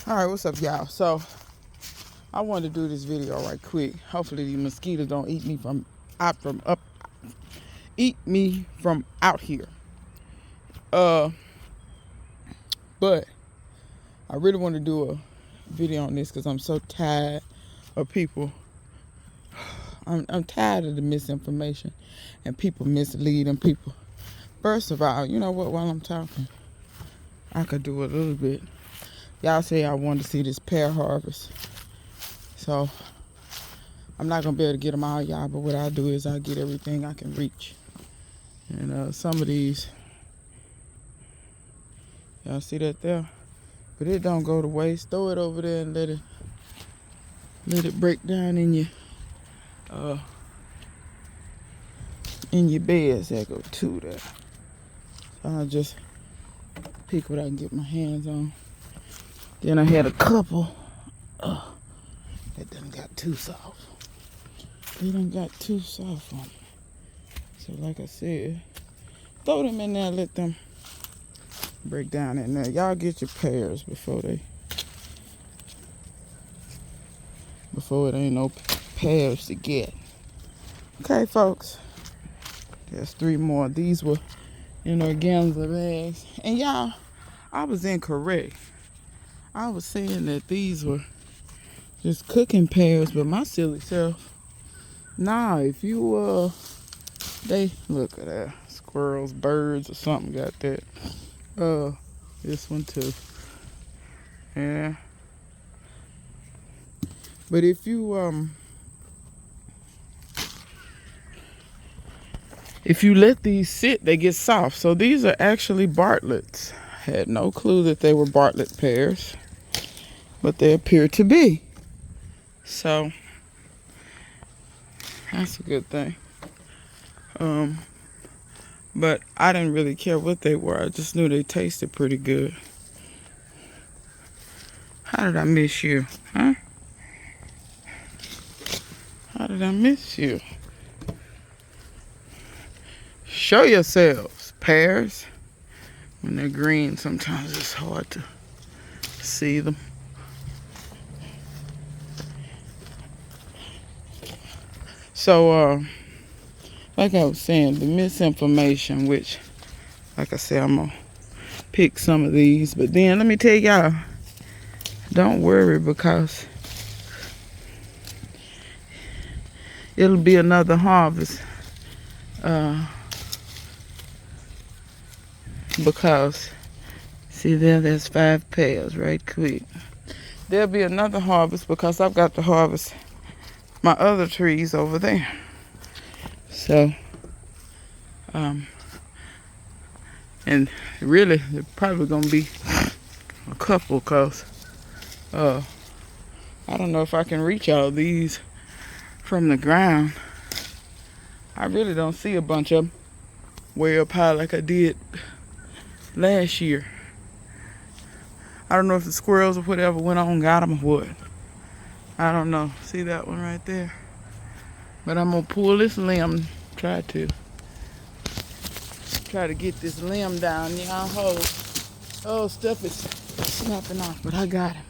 All right, what's up, y'all? So I wanted to do this video right quick. Hopefully these mosquitoes don't eat me from out here. But I really want to do a video on this because I'm so tired of people. I'm tired of the misinformation and people misleading people. First of all, you know what? While I'm talking, I could do a little bit. Y'all say I want to see this pear harvest. So I'm not going to be able to get them all, y'all. But what I do is I get everything I can reach. And some of these, y'all see that there? But it don't go to waste. Throw it over there and let it break down in your beds. That go two there. So I'll just pick what I can get my hands on. Then I had a couple. That done got too soft. They done got too soft on me. So like I said, throw them in there, let them break down in there. Y'all get your pears before it ain't no pears to get. Okay, folks. There's 3 more. These were in organza bags. And y'all, I was incorrect. I was saying that these were just cooking pears, but my silly self, nah, if you they look at that, squirrels, birds, or something got that. This one too. Yeah. But if you let these sit, they get soft. So these are actually Bartlett's. Had no clue that they were Bartlett pears, but they appear to be. So that's a good thing. But I didn't really care what they were. I just knew they tasted pretty good. How did I miss you? Huh? How did I miss you? Show yourselves, pears. When they're green, sometimes it's hard to see them. So, like I was saying, the misinformation, which, like I said, I'm gonna pick some of these. But then let me tell y'all, don't worry, because it'll be another harvest. Because see there's 5 pears right quick. There'll be another harvest because I've got to harvest my other trees over there. So and really there's probably gonna be a couple, because I don't know if I can reach all these from the ground. I really don't see a bunch of them way up high like I did last year. I don't know if the squirrels or whatever went on got them or what. I don't know. See that one right there? But I'm gonna pull this limb, try to get this limb down. Y'all hold. Oh, stuff is snapping off, but I got him.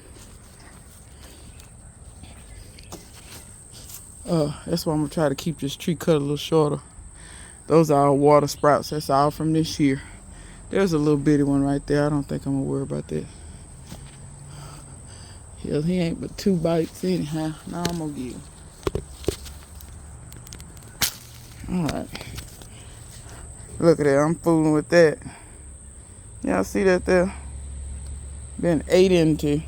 That's why I'm gonna try to keep this tree cut a little shorter. Those are all water sprouts. That's all from this year. There's a little bitty one right there. I don't think I'm gonna worry about that. Hell, he ain't but 2 bites anyhow. Now I'm gonna get him. Alright. Look at that. I'm fooling with that. Y'all see that there? Been ate into.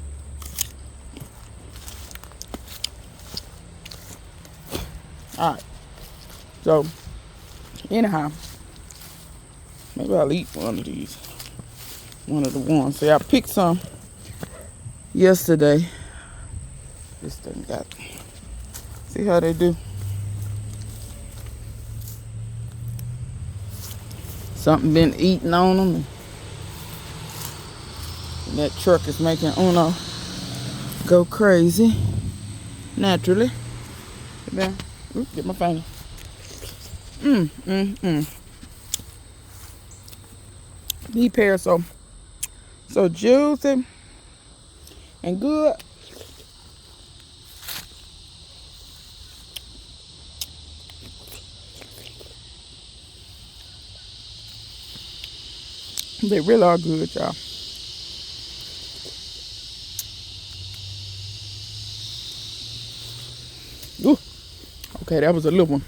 Alright. So, anyhow, maybe I'll eat one of these. One of the ones. See, I picked some yesterday. This thing got. See how they do? Something been eating on them. And that truck is making Uno go crazy. Naturally. Then, get my finger. These pears so juicy. and good. They really are good, y'all. Ooh, okay, that was a little one.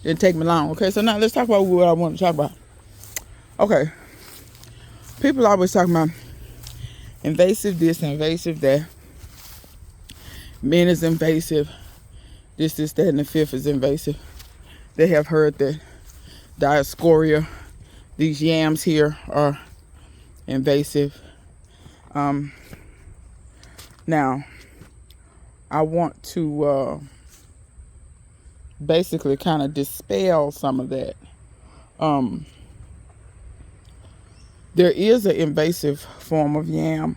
Didn't take me long. Okay, so now let's talk about what I want to talk about. Okay, people always talk about invasive this, invasive that. Men is invasive. This, that, and the fifth is invasive. They have heard that Dioscorea, these yams here, are invasive. Now, I want to basically kind of dispel some of that. There is an invasive form of yam.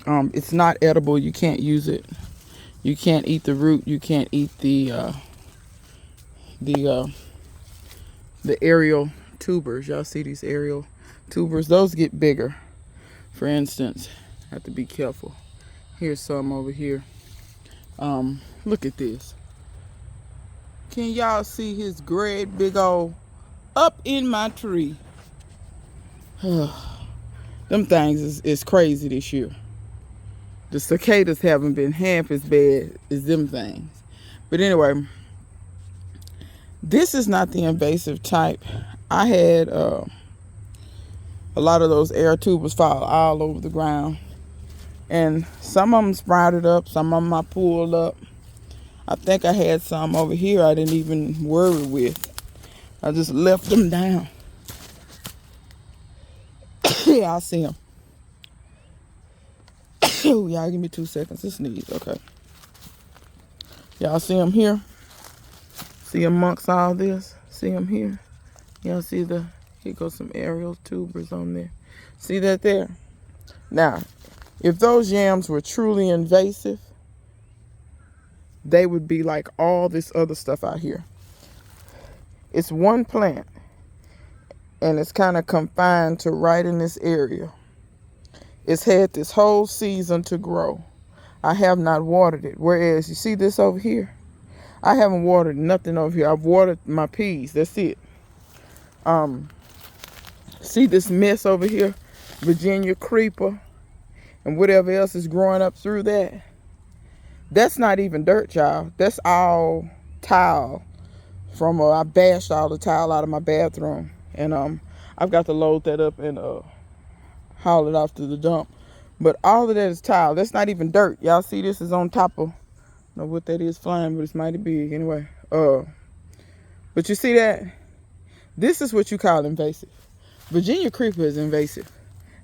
It's not edible. You can't use it. You can't eat the root. You can't eat the aerial tubers. Y'all see these aerial tubers? Those get bigger. For instance, I have to be careful. Here's some over here. Look at this. Can y'all see his great big old up in my tree? Them things is crazy this year. The cicadas haven't been half as bad as them things. But anyway, this is not the invasive type. I had a lot of those air tubers fall all over the ground. And some of them sprouted up. Some of them I pulled up. I think I had some over here I didn't even worry with. I just left them down. Yeah, I see them. Y'all give me 2 seconds to sneeze. Okay. Y'all see them here? See amongst all this? See them here? Y'all see here goes some aerial tubers on there. See that there? Now, if those yams were truly invasive, they would be like all this other stuff out here. It's one plant, and it's kind of confined to right in this area. It's had this whole season to grow. I have not watered it. Whereas, you see this over here? I haven't watered nothing over here. I've watered my peas. That's it. See this mess over here? Virginia creeper and whatever else is growing up through that. That's not even dirt, y'all. That's all tile from I bashed all the tile out of my bathroom. And I've got to load that up and haul it off to the dump. But all of that is tile. That's not even dirt. Y'all see this is on top of, I don't know what that is flying, but it's mighty big anyway. But you see that? This is what you call invasive. Virginia creeper is invasive.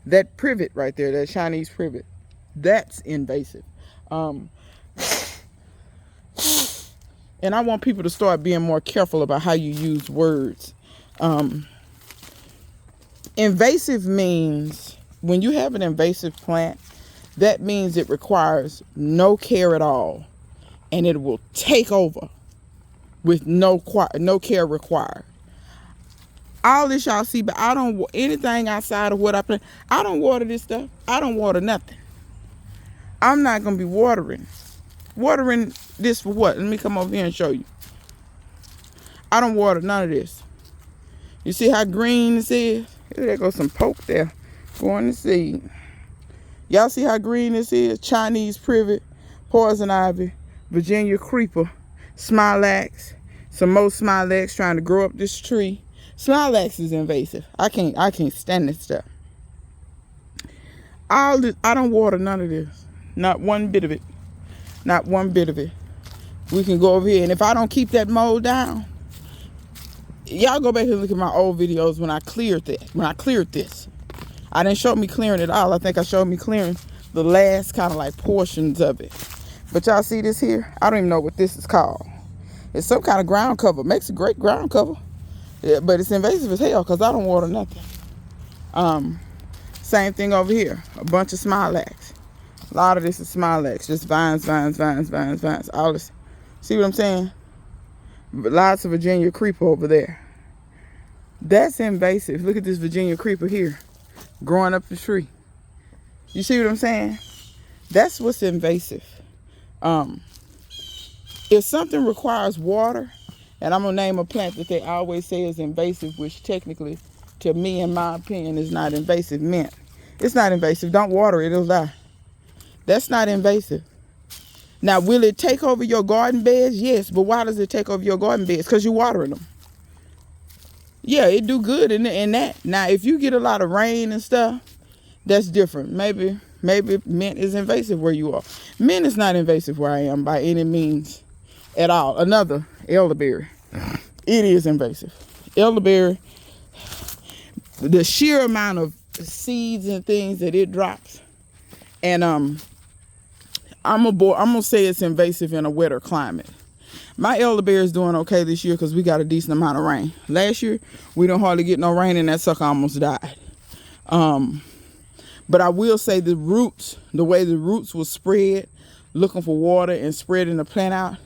That privet right there, that Chinese privet, that's invasive. And I want people to start being more careful about how you use words. Invasive means, when you have an invasive plant, that means it requires no care at all. And it will take over with no care required. All this y'all see, but I don't anything outside of what I plant. I don't water this stuff. I don't water nothing. I'm not going to be watering. Watering this for what? Let me come over here and show you. I don't water none of this. You see how green this is? There goes some poke there. Going to seed. Y'all see how green this is? Chinese privet, poison ivy, Virginia creeper, smilax, some more smilax trying to grow up this tree. Smilax is invasive. I can't stand this stuff. All this, I don't water none of this. Not one bit of it. Not one bit of it. We can go over here, and if I don't keep that mold down, y'all go back and look at my old videos when I cleared that. When I cleared this, I didn't show me clearing it all. I think I showed me clearing the last kind of like portions of it. But y'all see this here? I don't even know what this is called. It's some kind of ground cover. Makes a great ground cover. Yeah, but it's invasive as hell because I don't water nothing. Same thing over here. A bunch of smilax. A lot of this is smilax. Just vines, vines, vines, vines, vines. All this. See what I'm saying? Lots of Virginia creeper over there. That's invasive. Look at this Virginia creeper here. Growing up the tree. You see what I'm saying? That's what's invasive. Um, if something requires water, and I'm gonna name a plant that they always say is invasive, which technically, to me, in my opinion, is not invasive. Mint. It's not invasive. Don't water it; it'll die. That's not invasive. Now, will it take over your garden beds? Yes, but why does it take over your garden beds? Because you're watering them. Yeah, it do good in that. Now, if you get a lot of rain and stuff, that's different. Maybe mint is invasive where you are. Mint is not invasive where I am by any means at all. Another, elderberry. It is invasive. Elderberry, the sheer amount of seeds and things that it drops, and I'm gonna say it's invasive in a wetter climate. My elderberry is doing okay this year because we got a decent amount of rain. Last year we don't hardly get no rain and that sucker almost died. But I will say the roots, the way the roots will spread, looking for water and spreading the plant out,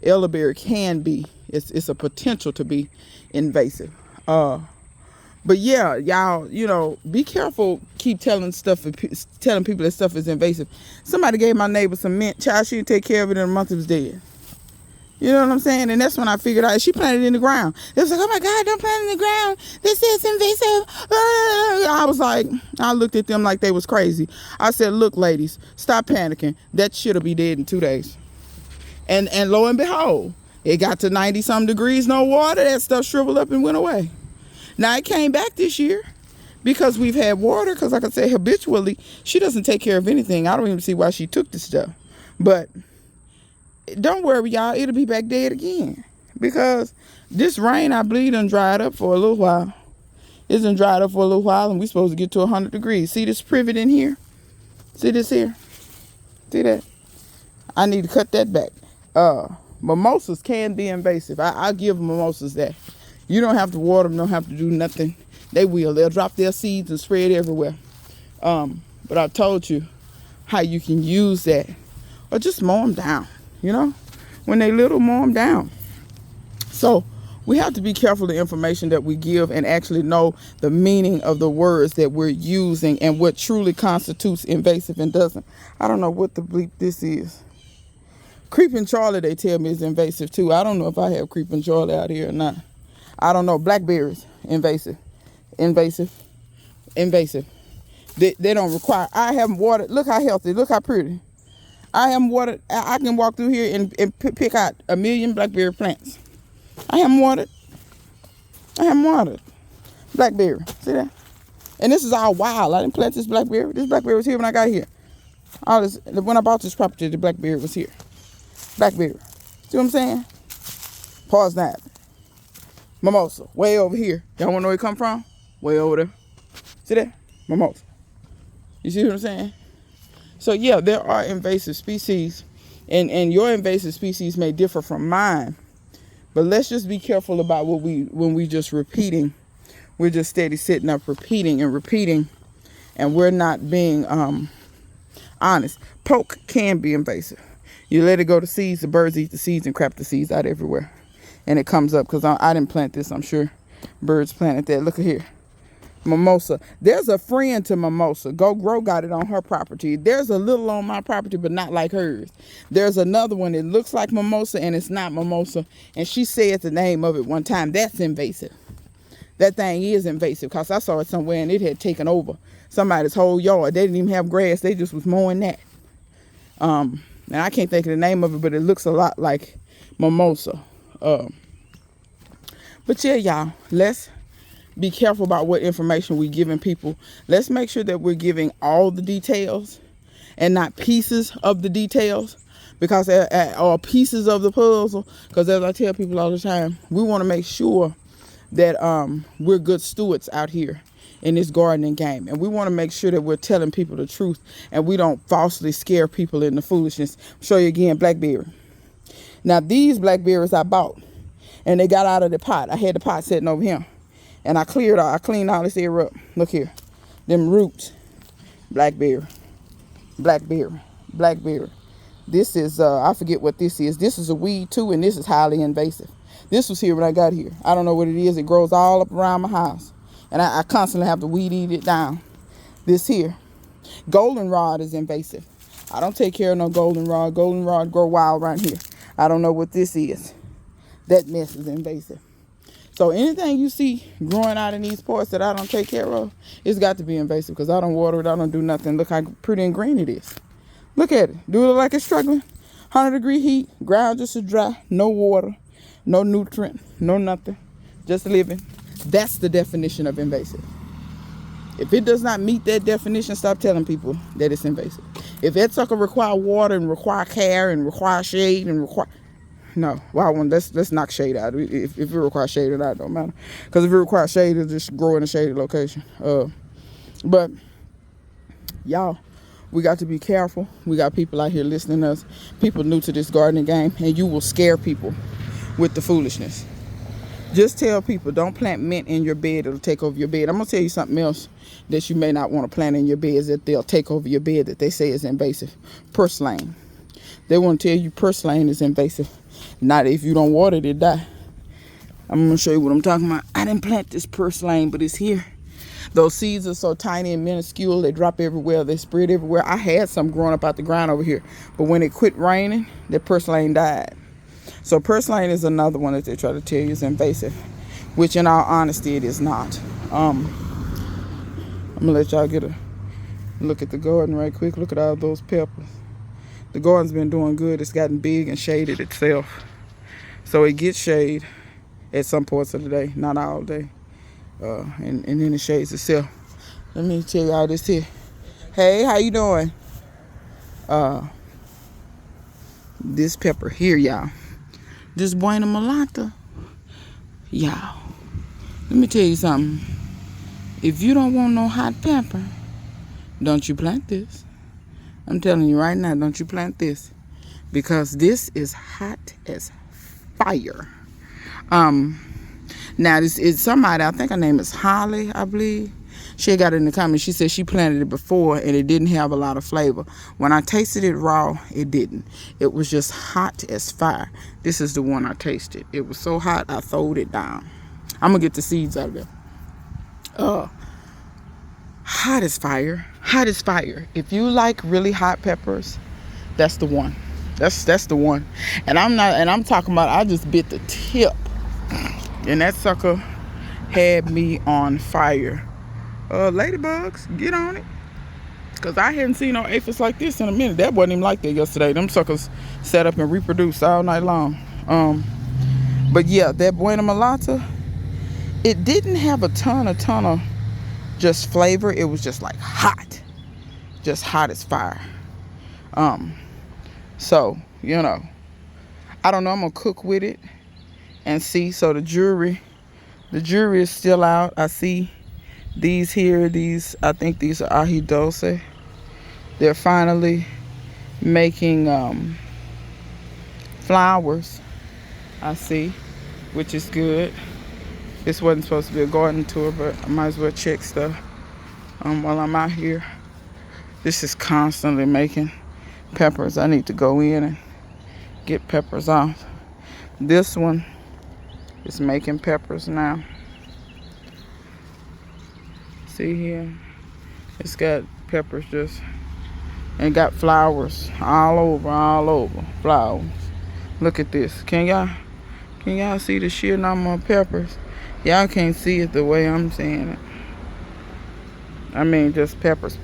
elderberry can be. It's a potential to be invasive. But yeah, y'all, be careful. Keep telling people that stuff is invasive. Somebody gave my neighbor some mint. Child, she didn't take care of it in a month. It was dead. You know what I'm saying? And that's when I figured out she planted it in the ground. It was like, oh my God, don't plant it in the ground. This is invasive. I was like, I looked at them like they was crazy. I said, look, ladies, stop panicking. That shit'll be dead in 2 days. And lo and behold, it got to 90-some degrees, no water. That stuff shriveled up and went away. Now, it came back this year because we've had water. Because like I said, habitually, she doesn't take care of anything. I don't even see why she took this stuff. But don't worry, y'all. It'll be back dead again. Because this rain, I believe, done dried up for a little while. It's done dried up for a little while, and we're supposed to get to 100 degrees. See this privet in here? See this here? See that? I need to cut that back. Mimosas can be invasive. I give mimosas that. You don't have to water them, don't have to do nothing. They will. They'll drop their seeds and spread everywhere. But I told you how you can use that. Or just mow them down, When they little, mow them down. So we have to be careful of the information that we give and actually know the meaning of the words that we're using and what truly constitutes invasive and doesn't. I don't know what the bleep this is. Creeping Charlie, they tell me, is invasive too. I don't know if I have Creeping Charlie out here or not. I don't know. Blackberries, invasive. They don't require. I haven't watered. Look how healthy. Look how pretty. I haven't watered. I can walk through here and pick out 1 million blackberry plants. I haven't watered. Blackberry. See that? And this is all wild. I didn't plant this blackberry. This blackberry was here when I got here. When I bought this property, the blackberry was here. Blackberry. See what I'm saying? Pause that. Mimosa, way over here. Y'all want to know where it come from? Way over there. See that? Mimosa. You see what I'm saying? So yeah, there are invasive species, and your invasive species may differ from mine. But let's just be careful about when we just repeating. We're just steady sitting up repeating, and we're not being honest. Poke can be invasive. You let it go to seeds, the birds eat the seeds and crap the seeds out everywhere. And it comes up because I didn't plant this. I'm sure birds planted that. Look at here. Mimosa. There's a friend to mimosa. Go Grow got it on her property. There's a little on my property, but not like hers. There's another one that looks like mimosa and it's not mimosa. And she said the name of it one time. That's invasive. That thing is invasive because I saw it somewhere and it had taken over somebody's whole yard. They didn't even have grass. They just was mowing that. And I can't think of the name of it, but it looks a lot like mimosa. But yeah, y'all, let's be careful about what information we're giving people. Let's make sure that we're giving all the details and not pieces of the details, because or pieces of the puzzle. Because as I tell people all the time, we want to make sure that we're good stewards out here in this gardening game, and we want to make sure that we're telling people the truth and we don't falsely scare people into foolishness. I'll show you again, blackberry. Now these blackberries I bought, and they got out of the pot. I had the pot sitting over here, and I cleaned all this area up. Look here, them roots. Blackberry. This is I forget what this is. This is a weed too, and this is highly invasive. This was here when I got here. I don't know what it is. It grows all up around my house, and I constantly have to weed eat it down. This here, goldenrod is invasive. I don't take care of no goldenrod. Goldenrod grow wild around here. I don't know what this is. That mess is invasive. So anything you see growing out in these pots that I don't take care of, it's got to be invasive because I don't water it. I don't do nothing. Look how pretty and green it is. Look at it. Do it look like it's struggling? 100-degree heat, ground just as dry, no water, no nutrient, no nothing, just living. That's the definition of invasive. If it does not meet that definition, stop telling people that it's invasive. If that sucker require water and require care and require shade and require... No, well, let's knock shade out. If it requires shade or not, it don't matter. Because if it requires shade, it'll just grow in a shady location. But, y'all, we got to be careful. We got people out here listening to us, people new to this gardening game, and you will scare people with the foolishness. Just tell people, don't plant mint in your bed. It'll take over your bed. I'm going to tell you something else that you may not want to plant in your bed, is that they'll take over your bed that they say is invasive. Purslane. They want to tell you purslane is invasive. Not if you don't water it, it die. I'm going to show you what I'm talking about. I didn't plant this purslane, but it's here. Those seeds are so tiny and minuscule. They drop everywhere. They spread everywhere. I had some growing up out the ground over here. But when it quit raining, the purslane died. So purslane is another one that they try to tell you is invasive, which in all honesty, it is not. I'm going to let y'all get a look at the garden right quick. Look at all those peppers. The garden's been doing good. It's gotten big and shaded itself. So it gets shade at some parts of the day, not all day. And then it shades itself. Let me tell y'all this here. Hey, how you doing? This pepper here, y'all. This Buena Mulata. Y'all. Let me tell you something. If you don't want no hot pepper, don't you plant this. I'm telling you right now, don't you plant this. Because this is hot as fire. Now this is somebody, I think her name is Holly, I believe. She got it in the comments. She said she planted it before and it didn't have a lot of flavor. When I tasted it raw, it didn't. It was just hot as fire. This is the one I tasted. It was so hot, I throwed it down. I'm going to get the seeds out of there. Hot as fire. Hot as fire. If you like really hot peppers, that's the one. That's the one. And I'm talking about, I just bit the tip. And that sucker had me on fire. Ladybugs, get on it. Because I hadn't seen no aphids like this in a minute. That wasn't even like that yesterday. Them suckers sat up and reproduced all night long. But yeah, that Buena Mulata, it didn't have a ton of just flavor. It was just like hot. Just hot as fire. So, you know, I don't know. I'm going to cook with it and see. So the jury is still out. I see these here, I think these are ají dulce. They're finally making flowers, I see, which is good. This wasn't supposed to be a garden tour, but I might as well check stuff while I'm out here. This is constantly making peppers. I need to go in and get peppers off. This one is making peppers now. See here, it's got peppers just, and got flowers all over flowers. Look at this. Can y'all see the sheer number of peppers? Y'all can't see it the way I'm saying it. I mean, just peppers.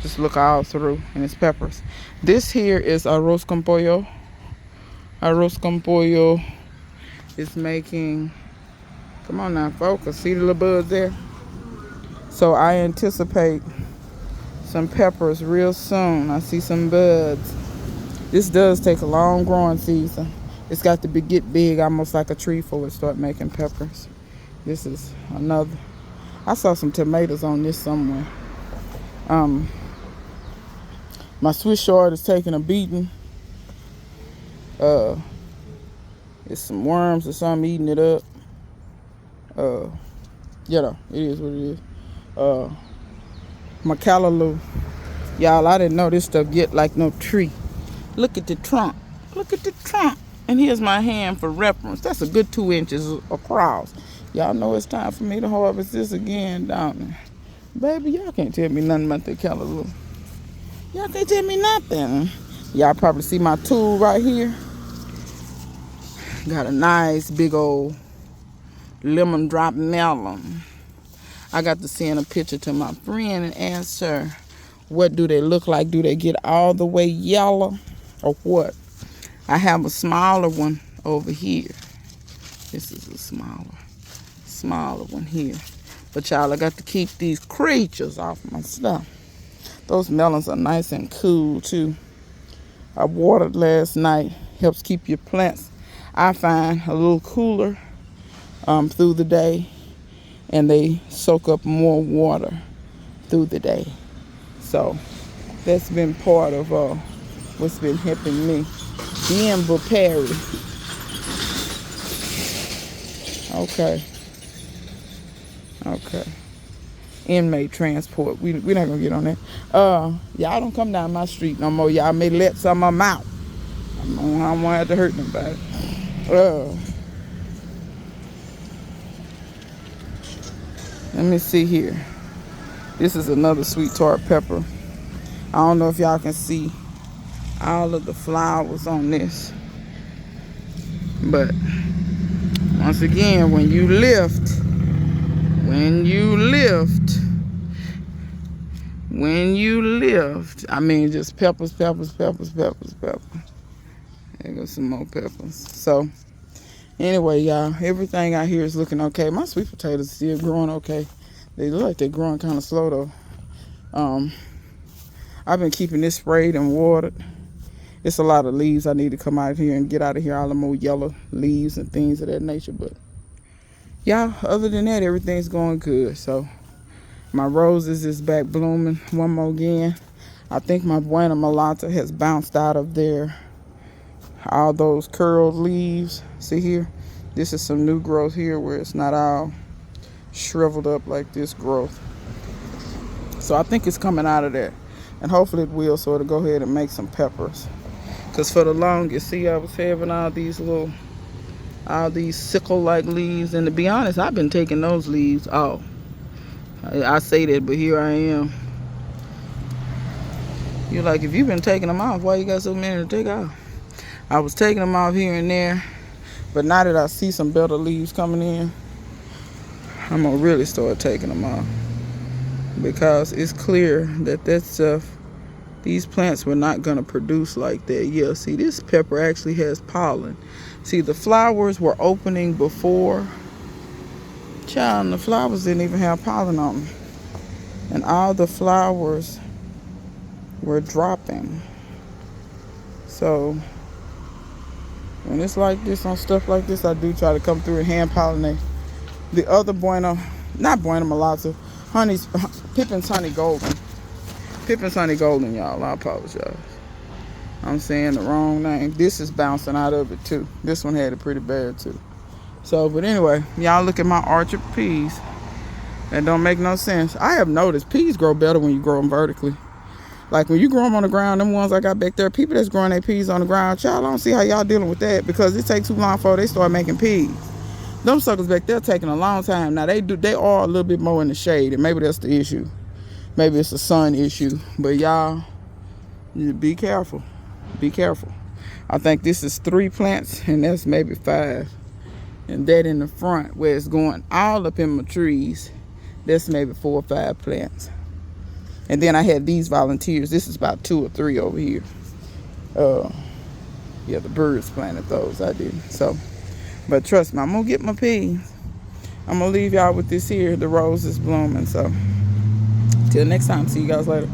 Just look all through, and it's peppers. This here is arroz con pollo. Arroz con pollo is making, come on now, focus. See the little buds there? So I anticipate some peppers real soon. I see some buds. This does take a long growing season. It's got to get big, almost like a tree, before it start making peppers. This is another. I saw some tomatoes on this somewhere. My Swiss chard is taking a beating. It's some worms or something eating it up. You know, it is what it is. My callaloo. Y'all, I didn't know this stuff get like no tree. Look at the trunk. Look at the trunk. And here's my hand for reference. That's a good 2 inches across. Y'all know it's time for me to harvest this again, don't it? Baby, y'all can't tell me nothing about the callaloo. Y'all can't tell me nothing. Y'all probably see my tool right here. Got a nice big old lemon drop melon. I got to send a picture to my friend and ask her, what do they look like? Do they get all the way yellow or what? I have a smaller one over here. This is a smaller one here. But y'all, I got to keep these creatures off my stuff. Those melons are nice and cool too. I watered last night. Helps keep your plants, I find, a little cooler through the day. And they soak up more water through the day. So that's been part of what's been helping me. Denver Perry. Okay. Inmate transport. We're not gonna get on that. Y'all don't come down my street no more. Y'all may let some of them out. I don't want to have to hurt nobody. Let me see here. This is another sweet tart pepper. I don't know if y'all can see all of the flowers on this. But once again, when you lift, I mean just peppers. There goes some more peppers. So anyway, y'all, everything out here is looking okay. My sweet potatoes are still growing okay. They look like they're growing kind of slow though. I've been keeping this sprayed and watered. It's a lot of leaves I need to come out here and get out of here, all the more yellow leaves and things of that nature. But yeah, other than that, everything's going good. So my roses is back blooming one more again. I think my Buena Mulata has bounced out of there. All those curled leaves. See here? This is some new growth here where it's not all shriveled up like this growth. So I think it's coming out of there. And hopefully it will, so it'll go ahead and make some peppers. Because for the longest, see, I was having all these sickle-like leaves. And to be honest, I've been taking those leaves off. I say that, but here I am. You're like, if you've been taking them off, why you got so many to take off? I was taking them off here and there. But now that I see some better leaves coming in, I'm going to really start taking them off. Because it's clear that that stuff, these plants were not going to produce like that. Yeah, see, this pepper actually has pollen. See, the flowers were opening before. Child, and the flowers didn't even have pollen on them. And all the flowers were dropping. So when it's like this, on stuff like this, I do try to come through and hand pollinate. The other not Buena Mulata, Pippin's Honey Golden. Pippin's Honey Golden, y'all. I apologize. I'm saying the wrong name. This is bouncing out of it too. This one had it pretty bad too. So, but anyway, y'all look at my orchard peas. That don't make no sense. I have noticed peas grow better when you grow them vertically. Like when you grow them on the ground, them ones I got back there, people that's growing their peas on the ground, child, I don't see how y'all dealing with that because it takes too long before they start making peas. Them suckers back there taking a long time. Now they are a little bit more in the shade, and maybe that's the issue. Maybe it's a sun issue. But y'all, be careful. Be careful. I think this is 3 plants, and that's maybe 5. And that in the front where it's going all up in my trees, that's maybe 4 or 5 plants. And then I had these volunteers. This is about 2 or 3 over here. Yeah, the birds planted those. I did. So, but trust me, I'm gonna get my peas. I'm gonna leave y'all with this here. The rose is blooming. So, till next time. See you guys later.